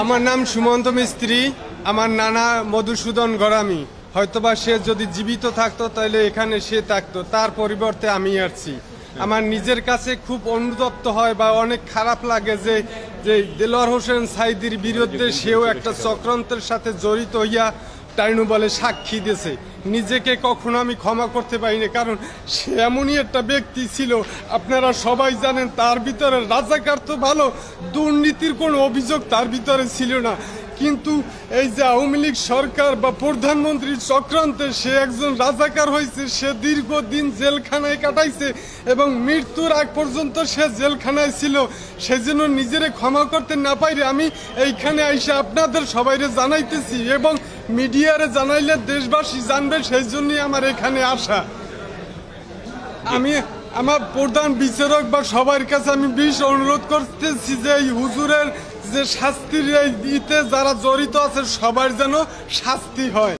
আমার নাম সুমন্ত মিস্ত্রি। আমার নানা মধুসূদন গড়ামি। হয়তোবা সে যদি জীবিত থাকতো তাহলে এখানে সে থাকতো, তার পরিবর্তে আমি আসছি। আমার নিজের কাছে খুব অনুতপ্ত হয় বা অনেক খারাপ লাগে যে যে দেলোয়ার হোসেন সাইদির বিরুদ্ধে সেও একটা চক্রান্তের সাথে জড়িত হইয়া টাইনু বলে সাক্ষী দিয়েছে। নিজেকে কখনো আমি ক্ষমা করতে পারিনি, কারণ সে এমনই একটা ব্যক্তি ছিল। আপনারা সবাই জানেন তার ভিতরে রাজাকার তো ভালো, দুর্নীতির কোনো অভিযোগ তার ভিতরে ছিল না। কিন্তু এই যে আওয়ামী লীগ সরকার বা প্রধানমন্ত্রীর চক্রান্তে সে একজন রাজাকার হয়েছে। সে দীর্ঘদিন জেলখানায় কাটাইছে এবং মৃত্যুর আগ পর্যন্ত সে জেলখানায় ছিল। সেজন্য নিজেরে ক্ষমা করতে না পাইলে আমি এইখানে আইসা আপনাদের সবাইরে জানাইতেছি এবং মিডিয়ারে জানাইলে দেশবাসী জানবে, সেই জন্যই আমার এখানে আসা। আমি আমার প্রধান বিচারক বা সবার কাছে আমি বিশেষ অনুরোধ করতেছি যে এই হুজুরের যে শাস্তির এই দিতে যারা জড়িত আছে সবার যেন শাস্তি হয়।